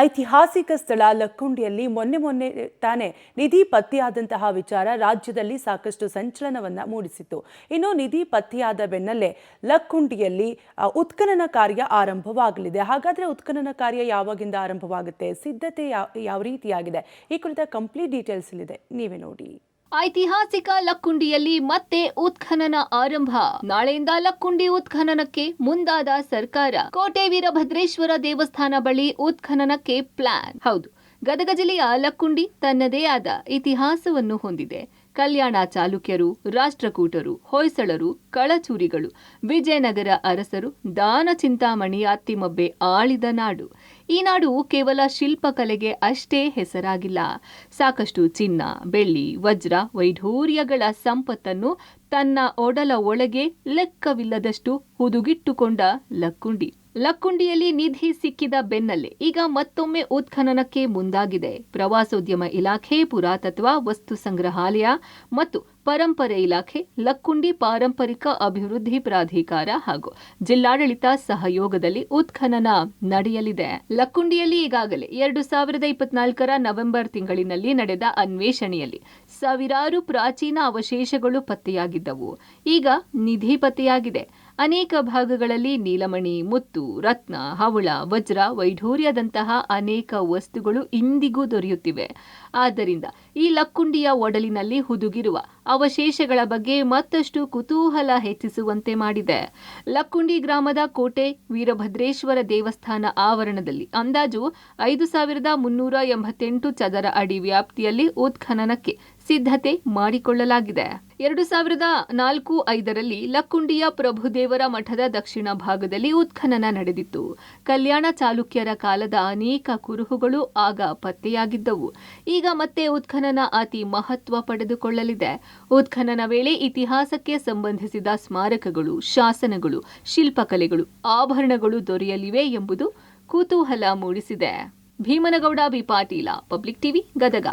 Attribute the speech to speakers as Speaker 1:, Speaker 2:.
Speaker 1: ಐತಿಹಾಸಿಕ ಸ್ಥಳ ಲಕ್ಕುಂಡಿಯಲ್ಲಿ ಮೊನ್ನೆ ತಾನೇ ನಿಧಿ ಪತ್ತೆಯಾದಂತಹ ವಿಚಾರ ರಾಜ್ಯದಲ್ಲಿ ಸಾಕಷ್ಟು ಸಂಚಲನವನ್ನ ಮೂಡಿಸಿತ್ತು. ಇನ್ನು ನಿಧಿ ಪತ್ತೆಯಾದ ಬೆನ್ನಲ್ಲೇ ಲಕ್ಕುಂಡಿಯಲ್ಲಿ ಉತ್ಖನನ ಕಾರ್ಯ ಆರಂಭವಾಗಲಿದೆ. ಹಾಗಾದ್ರೆ ಉತ್ಖನನ ಕಾರ್ಯ ಯಾವಾಗಿಂದ ಆರಂಭವಾಗುತ್ತೆ, ಸಿದ್ಧತೆ ಯಾವ ರೀತಿಯಾಗಿದೆ, ಈ ಕುರಿತ ಕಂಪ್ಲೀಟ್ ಡೀಟೇಲ್ಸ್ ಇಲ್ಲಿದೆ, ನೀವೇ ನೋಡಿ.
Speaker 2: ಐತಿಹಾಸಿಕ ಲಕ್ಕುಂಡಿಯಲ್ಲಿ ಮತ್ತೆ ಉತ್ಖನನ ಆರಂಭ. ನಾಳೆಯಿಂದ ಲಕ್ಕುಂಡಿ ಉತ್ಖನನಕ್ಕೆ ಮುಂದಾದ ಸರ್ಕಾರ. ಕೋಟೆ ವೀರಭದ್ರೇಶ್ವರ ದೇವಸ್ಥಾನ ಬಳಿ ಉತ್ಖನನಕ್ಕೆ ಪ್ಲಾನ್. ಹೌದು, ಗದಗ ಜಿಲ್ಲೆಯ ಲಕ್ಕುಂಡಿ ತನ್ನದೇ ಆದ ಇತಿಹಾಸವನ್ನು ಹೊಂದಿದೆ. ಕಲ್ಯಾಣ ಚಾಲುಕ್ಯರು, ರಾಷ್ಟ್ರಕೂಟರು, ಹೊಯ್ಸಳರು, ಕಳಚೂರಿಗಳು, ವಿಜಯನಗರ ಅರಸರು, ದಾನ ಚಿಂತಾಮಣಿ ಅತ್ತಿಮಬ್ಬೆ ಆಳಿದ ನಾಡು. ಈ ನಾಡು ಕೇವಲ ಶಿಲ್ಪಕಲೆಗೆ ಅಷ್ಟೇ ಹೆಸರಾಗಿಲ್ಲ. ಸಾಕಷ್ಟು ಚಿನ್ನ, ಬೆಳ್ಳಿ, ವಜ್ರ, ವೈಢೂರ್ಯಗಳ ಸಂಪತ್ತನ್ನು ತನ್ನ ಒಡಲ ಒಳಗೆ ಲೆಕ್ಕವಿಲ್ಲದಷ್ಟು ಹುದುಗಿಟ್ಟುಕೊಂಡ ಲಕ್ಕುಂಡಿ. ಲಕ್ಕುಂಡಿಯಲ್ಲಿ ನಿಧಿ ಸಿಕ್ಕಿದ ಬೆನ್ನಲ್ಲೇ ಈಗ ಮತ್ತೊಮ್ಮೆ ಉತ್ಖನನಕ್ಕೆ ಮುಂದಾಗಿದೆ. ಪ್ರವಾಸೋದ್ಯಮ ಇಲಾಖೆ, ಪುರಾತತ್ವ ವಸ್ತು ಸಂಗ್ರಹಾಲಯ ಮತ್ತು ಪರಂಪರೆ ಇಲಾಖೆ, ಲಕ್ಕುಂಡಿ ಪಾರಂಪರಿಕ ಅಭಿವೃದ್ಧಿ ಪ್ರಾಧಿಕಾರ ಹಾಗೂ ಜಿಲ್ಲಾಡಳಿತ ಸಹಯೋಗದಲ್ಲಿ ಉತ್ಖನನ ನಡೆಯಲಿದೆ. ಲಕ್ಕುಂಡಿಯಲ್ಲಿ ಈಗಾಗಲೇ 2024ರ ನವೆಂಬರ್ ತಿಂಗಳಿನಲ್ಲಿ ನಡೆದ ಅನ್ವೇಷಣೆಯಲ್ಲಿ ಸಾವಿರಾರು ಪ್ರಾಚೀನ ಅವಶೇಷಗಳು ಪತ್ತೆಯಾಗಿದ್ದವು. ಈಗ ನಿಧಿ ಪತ್ತೆಯಾಗಿದೆ. ಅನೇಕ ಭಾಗಗಳಲ್ಲಿ ನೀಲಮಣಿ, ಮುತ್ತು, ರತ್ನ, ಹವಳ, ವಜ್ರ, ವೈಢೂರ್ಯದಂತಹ ಅನೇಕ ವಸ್ತುಗಳು ಇಂದಿಗೂ ದೊರೆಯುತ್ತಿವೆ. ಆದ್ದರಿಂದ ಈ ಲಕ್ಕುಂಡಿಯ ಒಡಲಿನಲ್ಲಿ ಹುದುಗಿರುವ ಅವಶೇಷಗಳ ಬಗ್ಗೆ ಮತ್ತಷ್ಟು ಕುತೂಹಲ ಹೆಚ್ಚಿಸುವಂತೆ ಮಾಡಿದೆ. ಲಕ್ಕುಂಡಿ ಗ್ರಾಮದ ಕೋಟೆ ವೀರಭದ್ರೇಶ್ವರ ದೇವಸ್ಥಾನ ಆವರಣದಲ್ಲಿ ಅಂದಾಜು 5388 ಚದರ ಅಡಿ ವ್ಯಾಪ್ತಿಯಲ್ಲಿ ಉತ್ಖನನಕ್ಕೆ ಸಿದ್ಧತೆ ಮಾಡಿಕೊಳ್ಳಲಾಗಿದೆ. 2004-05ರಲ್ಲಿ ಲಕ್ಕುಂಡಿಯ ಪ್ರಭುದೇವರ ಮಠದ ದಕ್ಷಿಣ ಭಾಗದಲ್ಲಿ ಉತ್ಖನನ ನಡೆದಿತ್ತು. ಕಲ್ಯಾಣ ಚಾಲುಕ್ಯರ ಕಾಲದ ಅನೇಕ ಕುರುಹುಗಳು ಆಗ ಪತ್ತೆಯಾಗಿದ್ದವು. ಈಗ ಮತ್ತೆ ಉತ್ಖನನ ಅತಿ ಮಹತ್ವ ಪಡೆದುಕೊಳ್ಳಲಿದೆ. ಉತ್ಖನನ ವೇಳೆ ಇತಿಹಾಸಕ್ಕೆ ಸಂಬಂಧಿಸಿದ ಸ್ಮಾರಕಗಳು, ಶಾಸನಗಳು, ಶಿಲ್ಪಕಲೆಗಳು, ಆಭರಣಗಳು ದೊರೆಯಲಿವೆ ಎಂಬುದು ಕುತೂಹಲ ಮೂಡಿಸಿದೆ. Bhimanagouda B Patil, public TV, Gadag.